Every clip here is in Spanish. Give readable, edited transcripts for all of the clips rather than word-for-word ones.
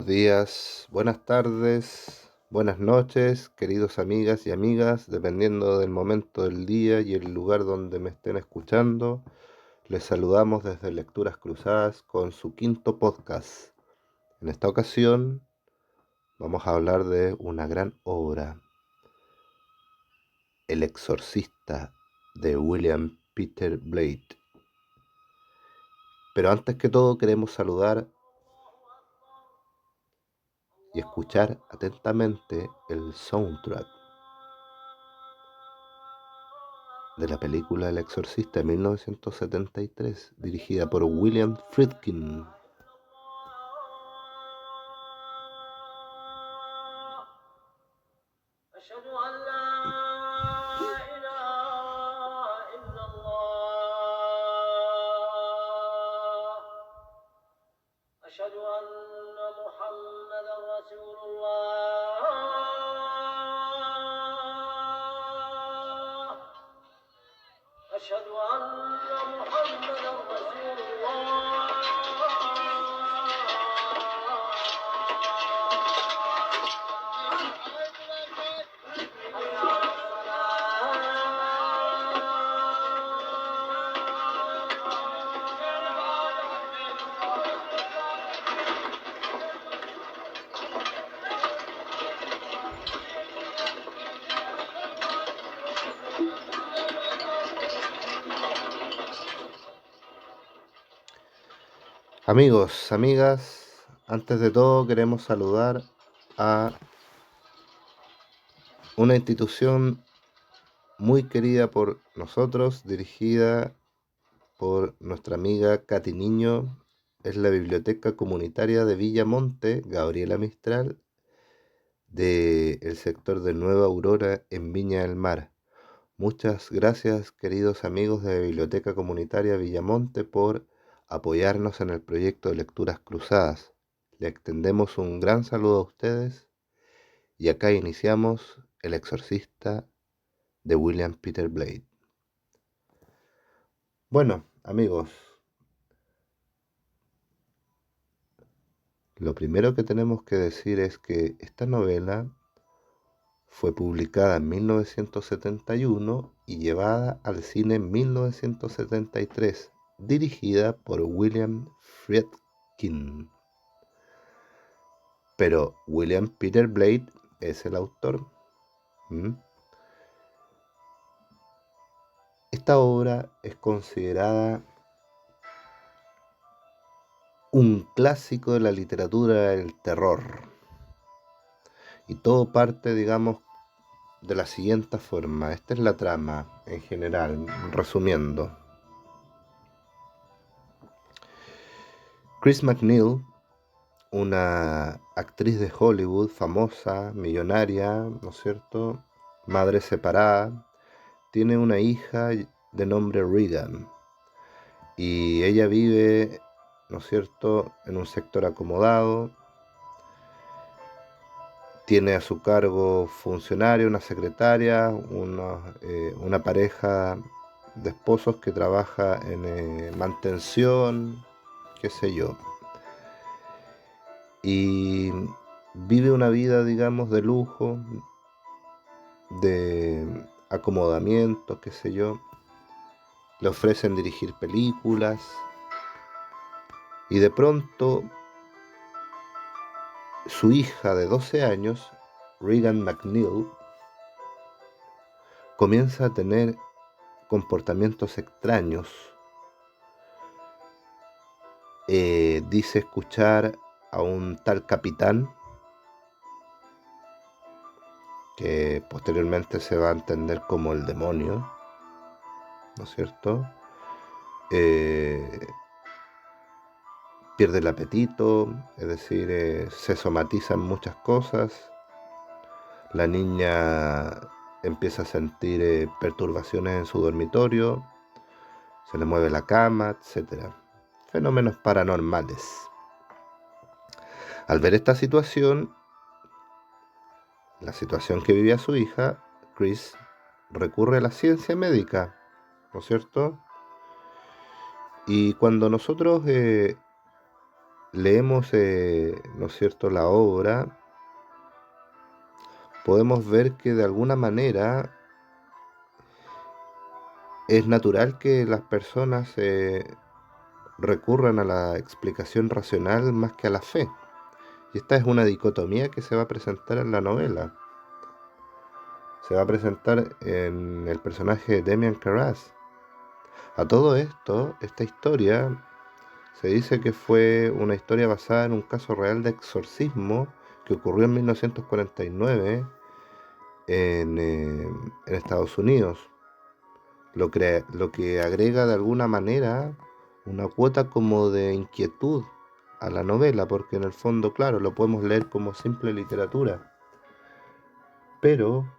días, buenas tardes, buenas noches, queridos amigas y amigas, dependiendo del momento del día y el lugar donde me estén escuchando. Les saludamos desde Lecturas Cruzadas con su quinto podcast. En esta ocasión vamos a hablar de una gran obra, El Exorcista de William Peter Blatty. Pero antes que todo queremos saludar y escuchar atentamente el soundtrack de la película El Exorcista de 1973, dirigida por William Friedkin. أشهد أن لا إله إلا الله أشهد أن محمدا رسول الله أشهد أن محمدا رسول الله Amigos, amigas, antes de todo queremos saludar a una institución muy querida por nosotros, dirigida por nuestra amiga Katy Niño. Es la Biblioteca Comunitaria de Villamonte, Gabriela Mistral, del sector de Nueva Aurora en Viña del Mar. Muchas gracias, queridos amigos de Biblioteca Comunitaria Villamonte, por apoyarnos en el proyecto de Lecturas Cruzadas. Le extendemos un gran saludo a ustedes y acá iniciamos El Exorcista de William Peter Blatty. Bueno, amigos, lo primero que tenemos que decir es que esta novela fue publicada en 1971 y llevada al cine en 1973, dirigida por William Friedkin. Pero William Peter Blatty es el autor. Esta obra es considerada un clásico de la literatura del terror. Y todo parte, digamos, de la siguiente forma. Esta es la trama en general, resumiendo. Chris MacNeil, una actriz de Hollywood famosa, millonaria, ¿no es cierto? Madre separada, tiene una hija de nombre Regan y ella vive, ¿no es cierto?, en un sector acomodado. Tiene a su cargo funcionario, una secretaria, una pareja de esposos que trabaja en mantención, qué sé yo. Y vive una vida, digamos, de lujo, de acomodamiento, qué sé yo. Le ofrecen dirigir películas y de pronto su hija de 12 años, Regan MacNeil, comienza a tener comportamientos extraños. Dice escuchar a un tal capitán, que posteriormente se va a entender como el demonio, ¿no es cierto? Pierde el apetito, es decir, se somatizan muchas cosas. La niña empieza a sentir perturbaciones en su dormitorio, se le mueve la cama, etc. Fenómenos paranormales. Al ver esta situación, la situación que vivía su hija, Chris recurre a la ciencia médica, ¿no es cierto? Y cuando nosotros leemos, ¿no es cierto?, la obra, podemos ver que de alguna manera es natural que las personas recurran a la explicación racional más que a la fe. Y esta es una dicotomía que se va a presentar en la novela. Se va a presentar en el personaje de Demian Carras. A todo esto, esta historia se dice que fue una historia basada en un caso real de exorcismo que ocurrió en 1949 en Estados Unidos, lo que agrega de alguna manera una cuota como de inquietud a la novela, porque en el fondo, claro, lo podemos leer como simple literatura, pero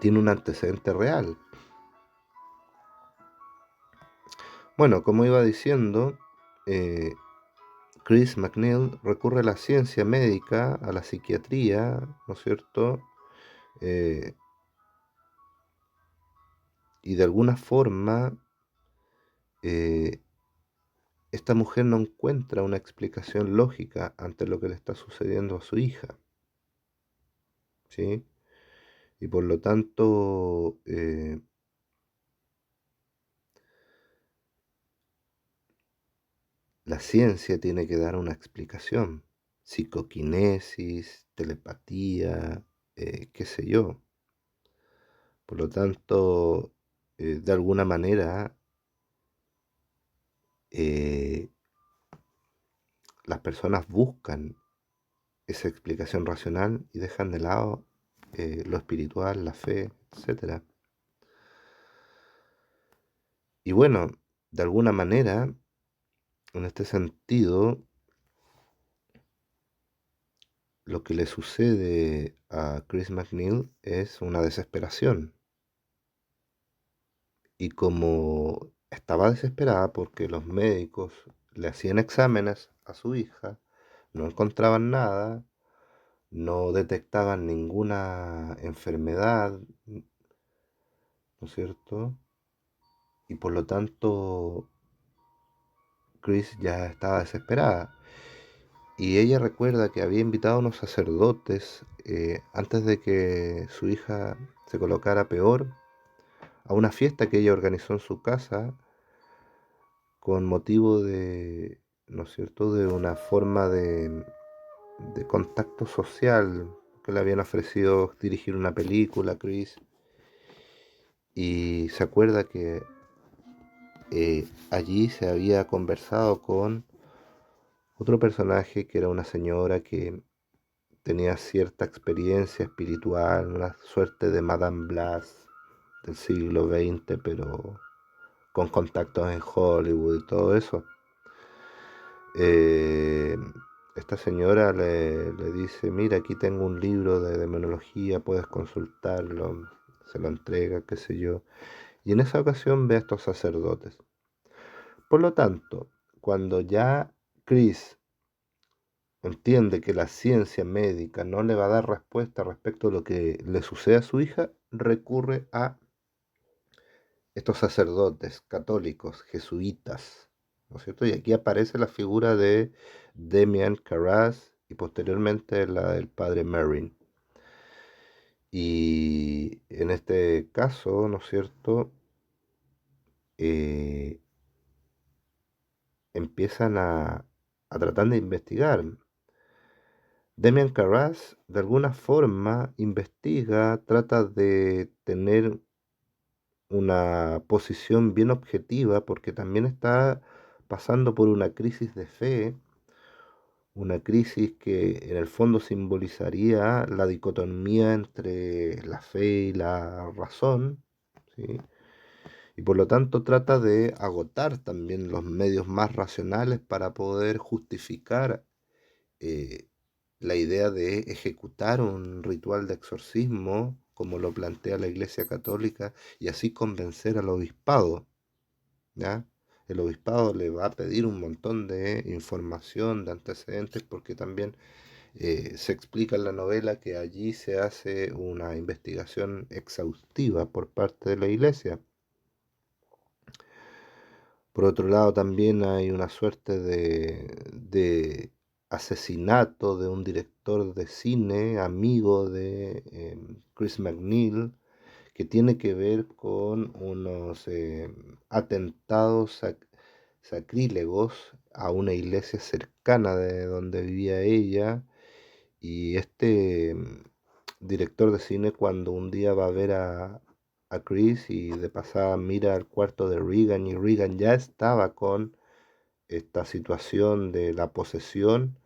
tiene un antecedente real. Bueno, como iba diciendo, eh, Chris MacNeil recurre a la ciencia médica, a la psiquiatría, ¿no es cierto? Eh, y de alguna forma, eh, esta mujer no encuentra una explicación lógica ante lo que le está sucediendo a su hija, ¿sí? Y por lo tanto, la ciencia tiene que dar una explicación. Psicoquinesis, telepatía, qué sé yo. Por lo tanto, de alguna manera, eh, las personas buscan esa explicación racional y dejan de lado lo espiritual, la fe, etcétera. Y bueno, de alguna manera, en este sentido, lo que le sucede a Chris MacNeil es una desesperación. Y como estaba desesperada porque los médicos le hacían exámenes a su hija, no encontraban nada, no detectaban ninguna enfermedad, ¿no es cierto? Y por lo tanto, Chris ya estaba desesperada. Y ella recuerda que había invitado a unos sacerdotes antes de que su hija se colocara peor a una fiesta que ella organizó en su casa con motivo de, ¿no es cierto?, de una forma de contacto social que le habían ofrecido dirigir una película, Chris. Y se acuerda que allí se había conversado con otro personaje que era una señora que tenía cierta experiencia espiritual, una suerte de Madame Blas del siglo XX, pero con contactos en Hollywood y todo eso. Eh, Esta señora le dice, mira, aquí tengo un libro de demonología, puedes consultarlo, se lo entrega, qué sé yo. Y en esa ocasión ve a estos sacerdotes. Por lo tanto, cuando ya Chris entiende que la ciencia médica no le va a dar respuesta respecto a lo que le sucede a su hija, recurre a estos sacerdotes católicos, jesuitas, ¿no es cierto? Y aquí aparece la figura de Demian Carras y posteriormente la del padre Merrin. Y en este caso, ¿no es cierto? Eh, Empiezan a tratar de investigar. Demian Carras, de alguna forma, investiga, trata de tener una posición bien objetiva porque también está pasando por una crisis de fe, una crisis que en el fondo simbolizaría la dicotomía entre la fe y la razón, ¿sí? Y por lo tanto trata de agotar también los medios más racionales para poder justificar eh, la idea de ejecutar un ritual de exorcismo, como lo plantea la Iglesia Católica, y así convencer al obispado, ¿ya? El obispado le va a pedir un montón de información, de antecedentes, porque también se explica en la novela que allí se hace una investigación exhaustiva por parte de la Iglesia. Por otro lado, también hay una suerte de asesinato de un director de cine, amigo de Chris McNeil, que tiene que ver con unos atentados sacrílegos a una iglesia cercana de donde vivía ella. Y este director de cine, cuando un día va a ver a Chris y de pasada mira al cuarto de Regan, y Regan ya estaba con esta situación de la posesión,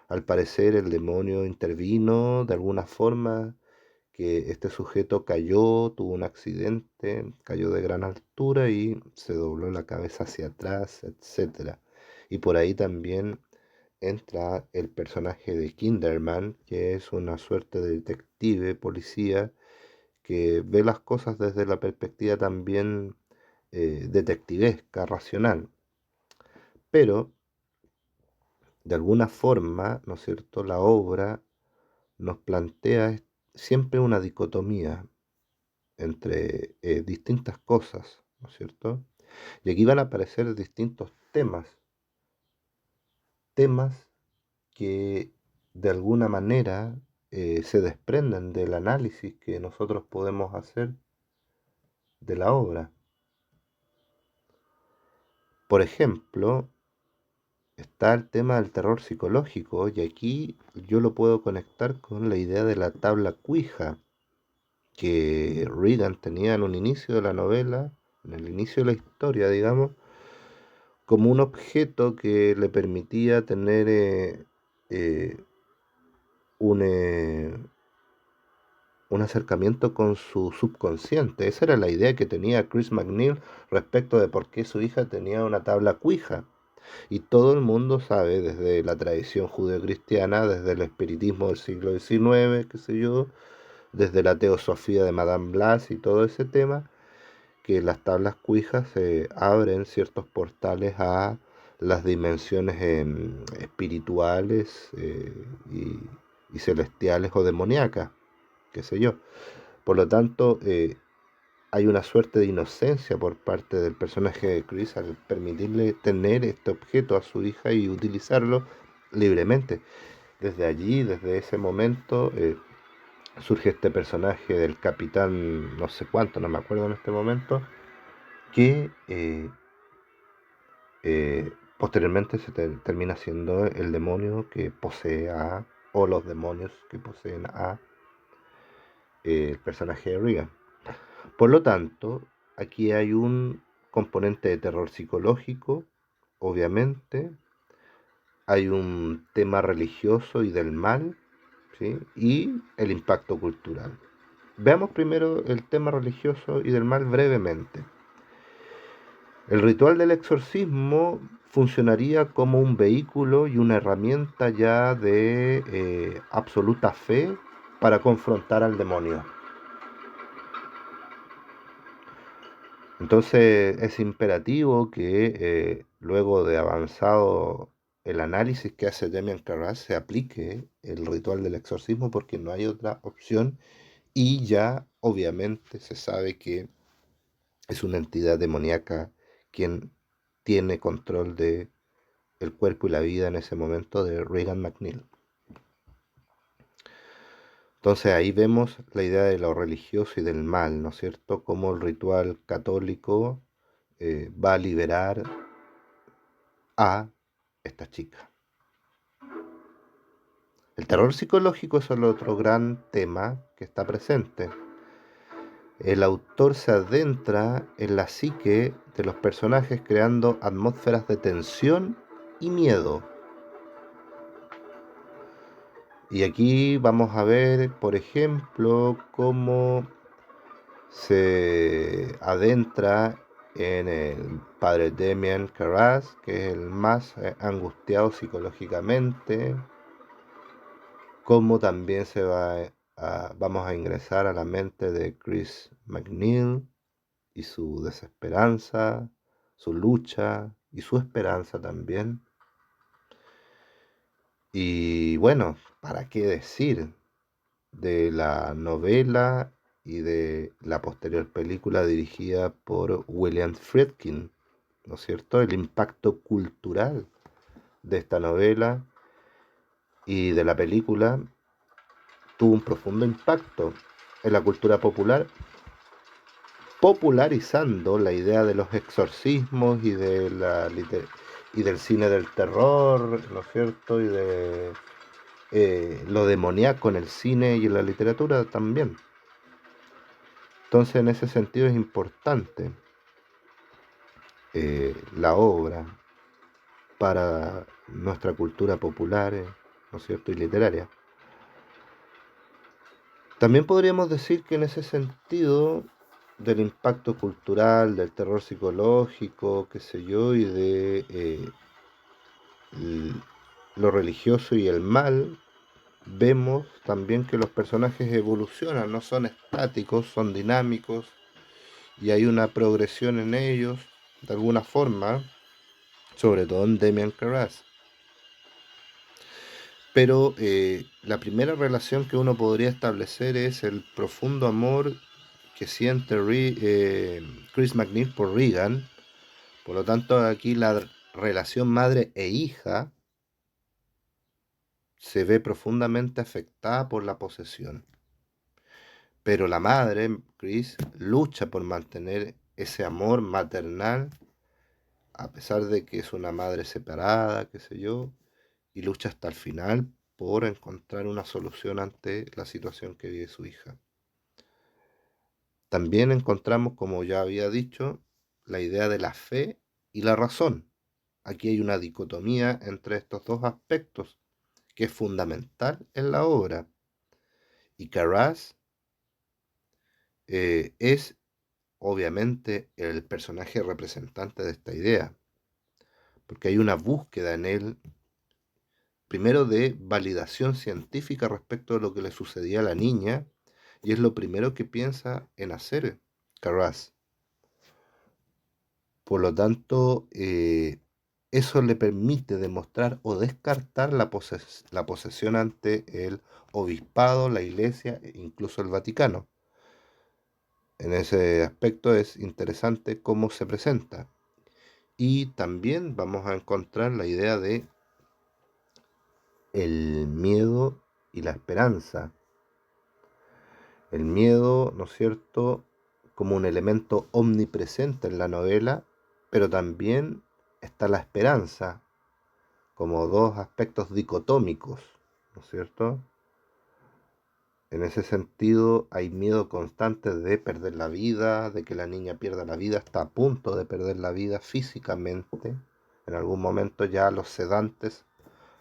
al parecer el demonio intervino de alguna forma, que este sujeto cayó, tuvo un accidente, cayó de gran altura y se dobló la cabeza hacia atrás, etcétera. Y por ahí también entra el personaje de Kinderman, que es una suerte de detective, policía, que ve las cosas desde la perspectiva también detectivesca, racional. Pero, de alguna forma, ¿no es cierto?, la obra nos plantea siempre una dicotomía entre distintas cosas, ¿no es cierto? Y aquí van a aparecer distintos temas que de alguna manera se desprenden del análisis que nosotros podemos hacer de la obra. Por ejemplo, está el tema del terror psicológico, y aquí yo lo puedo conectar con la idea de la tabla Ouija que Regan tenía en un inicio de la novela, en el inicio de la historia, digamos, como un objeto que le permitía tener eh, un, un acercamiento con su subconsciente. Esa era la idea que tenía Chris McNeil respecto de por qué su hija tenía una tabla cuija. Y todo el mundo sabe, desde la tradición judeocristiana, desde el espiritismo del siglo XIX, qué sé yo, desde la teosofía de Madame Blas y todo ese tema, que las tablas cuijas abren ciertos portales a las dimensiones espirituales y celestiales o demoníacas, qué sé yo. Por lo tanto, hay una suerte de inocencia por parte del personaje de Chris al permitirle tener este objeto a su hija y utilizarlo libremente. Desde allí, desde ese momento, surge este personaje del capitán no sé cuánto, no me acuerdo en este momento, que posteriormente termina siendo el demonio que posee o los demonios que poseen el personaje de Regan. Por lo tanto, aquí hay un componente de terror psicológico, obviamente, hay un tema religioso y del mal, ¿sí? Y el impacto cultural. Veamos primero el tema religioso y del mal brevemente. El ritual del exorcismo funcionaría como un vehículo y una herramienta ya de absoluta fe para confrontar al demonio. Entonces es imperativo que luego de avanzado el análisis que hace Demian Carras se aplique el ritual del exorcismo, porque no hay otra opción, y ya obviamente se sabe que es una entidad demoníaca quien tiene control de el cuerpo y la vida en ese momento de Regan McNeil. Entonces ahí vemos la idea de lo religioso y del mal, ¿no es cierto? Cómo el ritual católico va a liberar a esta chica. El terror psicológico es el otro gran tema que está presente. El autor se adentra en la psique de los personajes creando atmósferas de tensión y miedo. Y aquí vamos a ver, por ejemplo, cómo se adentra en el padre Demian Carras, que es el más angustiado psicológicamente, cómo también vamos a ingresar a la mente de Chris McNeil y su desesperanza, su lucha y su esperanza también. Y bueno, ¿para qué decir de la novela y de la posterior película dirigida por William Friedkin? ¿no es cierto? El impacto cultural de esta novela y de la película tuvo un profundo impacto en la cultura popular, popularizando la idea de los exorcismos y del cine del terror, ¿no es cierto? Y de lo demoníaco en el cine y en la literatura también. Entonces, en ese sentido es importante la obra para nuestra cultura popular, ¿no es cierto? Y literaria. También podríamos decir que en ese sentido del impacto cultural, del terror psicológico, qué sé yo, y de lo religioso y el mal, vemos también que los personajes evolucionan, no son estáticos, son dinámicos y hay una progresión en ellos de alguna forma, sobre todo en Demian Carras. Pero la primera relación que uno podría establecer es el profundo amor que siente Chris McNeil por Regan. Por lo tanto, aquí la relación madre e hija se ve profundamente afectada por la posesión. Pero la madre, Chris, lucha por mantener ese amor maternal, a pesar de que es una madre separada, qué sé yo, y lucha hasta el final por encontrar una solución ante la situación que vive su hija. También encontramos, como ya había dicho, la idea de la fe y la razón. Aquí hay una dicotomía entre estos dos aspectos que es fundamental en la obra. Y Carras es obviamente el personaje representante de esta idea, porque hay una búsqueda en él, primero de validación científica respecto de lo que le sucedía a la niña, y es lo primero que piensa en hacer Carras. Por lo tanto, eso le permite demostrar o descartar la posesión ante el obispado, la iglesia e incluso el Vaticano. En ese aspecto es interesante cómo se presenta. Y también vamos a encontrar la idea de el miedo y la esperanza. El miedo, ¿no es cierto?, como un elemento omnipresente en la novela, pero también está la esperanza como dos aspectos dicotómicos, ¿no es cierto? En ese sentido hay miedo constante de perder la vida, de que la niña pierda la vida, está a punto de perder la vida físicamente. En algún momento ya los sedantes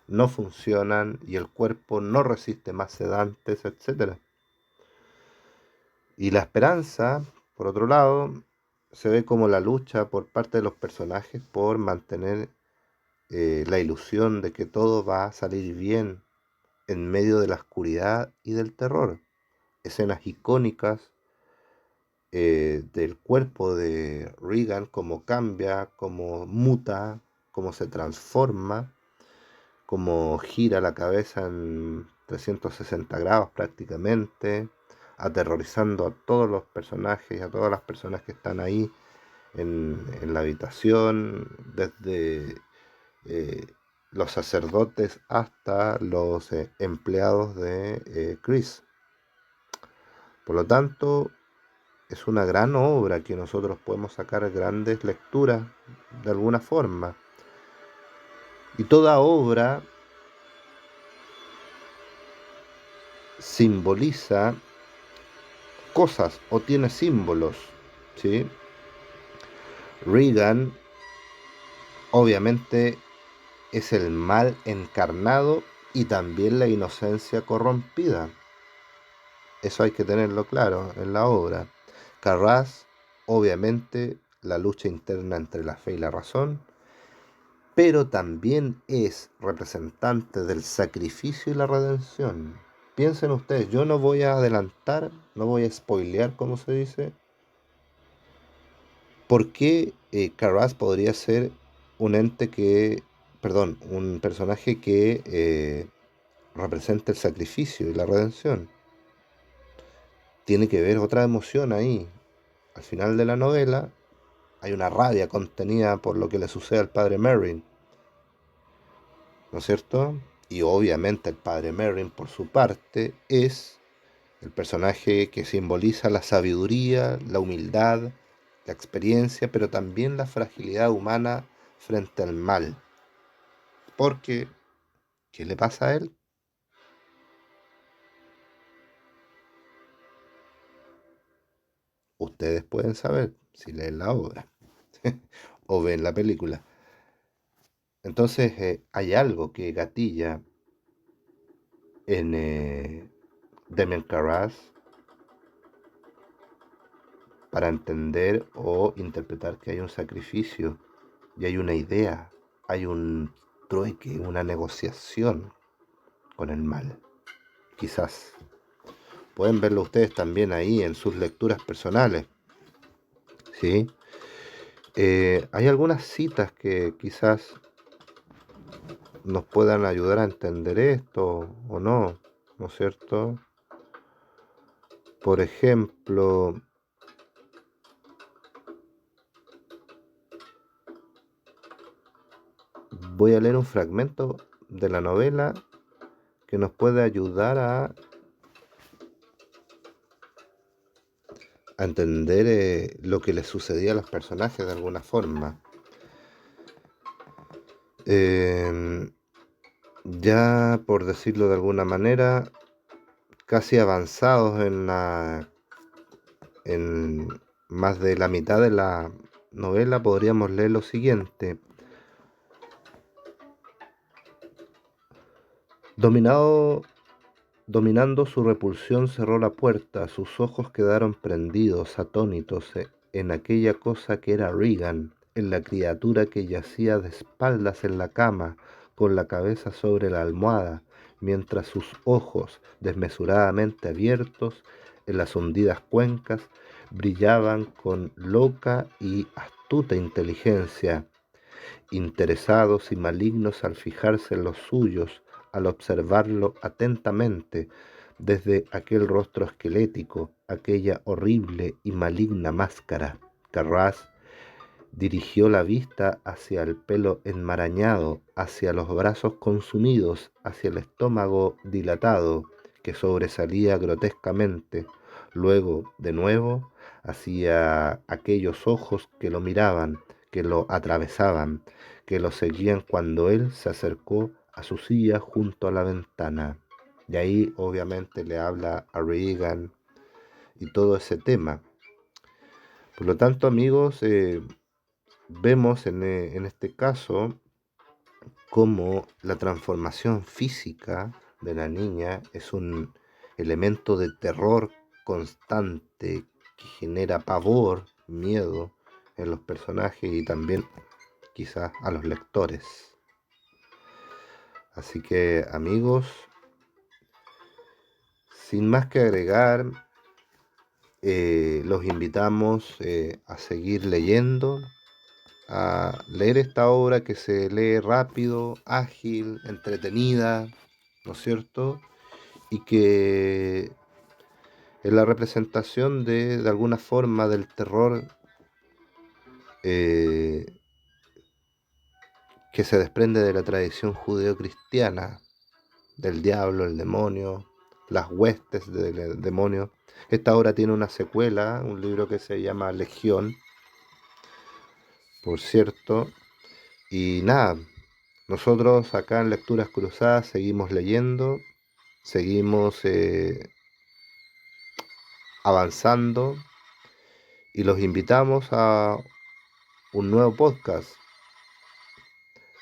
no funcionan y el cuerpo no resiste más sedantes, etcétera. Y la esperanza, por otro lado, se ve como la lucha por parte de los personajes por mantener la ilusión de que todo va a salir bien en medio de la oscuridad y del terror. Escenas icónicas del cuerpo de Regan, cómo cambia, cómo muta, cómo se transforma, cómo gira la cabeza en 360 grados prácticamente, aterrorizando a todos los personajes y a todas las personas que están ahí en la habitación, desde eh, los sacerdotes hasta los empleados de Chris. Por lo tanto, es una gran obra que nosotros podemos sacar grandes lecturas de alguna forma. Y toda obra simboliza cosas o tiene símbolos, ¿sí? Regan obviamente es el mal encarnado y también la inocencia corrompida. Eso hay que tenerlo claro en la obra. Carras, obviamente, la lucha interna entre la fe y la razón, pero también es representante del sacrificio y la redención. Piensen ustedes, yo no voy a adelantar, no voy a spoilear, como se dice, por qué Carras podría ser un ente que, perdón, un personaje que representa el sacrificio y la redención. Tiene que ver otra emoción ahí. Al final de la novela, hay una rabia contenida por lo que le sucede al padre Merrin, ¿no es cierto? Y obviamente el padre Merrin, por su parte, es el personaje que simboliza la sabiduría, la humildad, la experiencia, pero también la fragilidad humana frente al mal. Porque, ¿qué le pasa a él? Ustedes pueden saber si leen la obra o ven la película. Entonces, hay algo que gatilla en Damien Carras para entender o interpretar que hay un sacrificio y hay una idea, hay un trueque, una negociación con el mal. Quizás pueden verlo ustedes también ahí en sus lecturas personales, ¿sí? Hay algunas citas que quizás nos puedan ayudar a entender esto o no, ¿no es cierto? Por ejemplo, voy a leer un fragmento de la novela que nos puede ayudar a entender lo que les sucedía a los personajes de alguna forma. Ya por decirlo de alguna manera, casi avanzados en más de la mitad de la novela, podríamos leer lo siguiente. Dominando su repulsión, cerró la puerta. Sus ojos quedaron prendidos, atónitos, en aquella cosa que era Regan, en la criatura que yacía de espaldas en la cama, con la cabeza sobre la almohada, mientras sus ojos, desmesuradamente abiertos en las hundidas cuencas, brillaban con loca y astuta inteligencia, interesados y malignos al fijarse en los suyos, al observarlo atentamente desde aquel rostro esquelético, aquella horrible y maligna máscara. Carras dirigió la vista hacia el pelo enmarañado, hacia los brazos consumidos, hacia el estómago dilatado que sobresalía grotescamente, luego, de nuevo, hacia aquellos ojos que lo miraban, que lo atravesaban, que lo seguían cuando él se acercó a su silla junto a la ventana. Y ahí obviamente le habla a Reagan y todo ese tema. Por lo tanto, amigos, vemos en este caso cómo la transformación física de la niña es un elemento de terror constante que genera pavor, miedo en los personajes y también quizás a los lectores. Así que, amigos, sin más que agregar, los invitamos a seguir leyendo, a leer esta obra que se lee rápido, ágil, entretenida, ¿no es cierto? Y que es la representación de alguna forma del terror eh, que se desprende de la tradición judeocristiana, del diablo, el demonio, las huestes del demonio. Esta obra tiene una secuela, un libro que se llama Legión, por cierto, y nada, nosotros acá en Lecturas Cruzadas seguimos leyendo, seguimos avanzando y los invitamos a un nuevo podcast.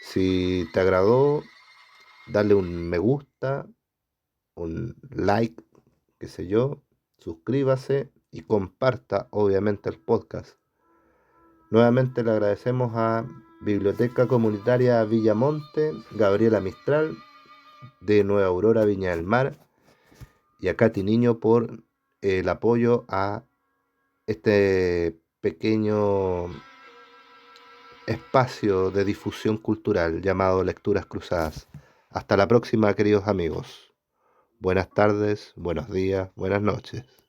Si te agradó, dale un me gusta, un like, qué sé yo, suscríbase y comparta obviamente el podcast. Nuevamente le agradecemos a Biblioteca Comunitaria Villamonte, Gabriela Mistral, de Nueva Aurora, Viña del Mar, y a Katy Niño por el apoyo a este pequeño espacio de difusión cultural llamado Lecturas Cruzadas. Hasta la próxima, queridos amigos. Buenas tardes, buenos días, buenas noches.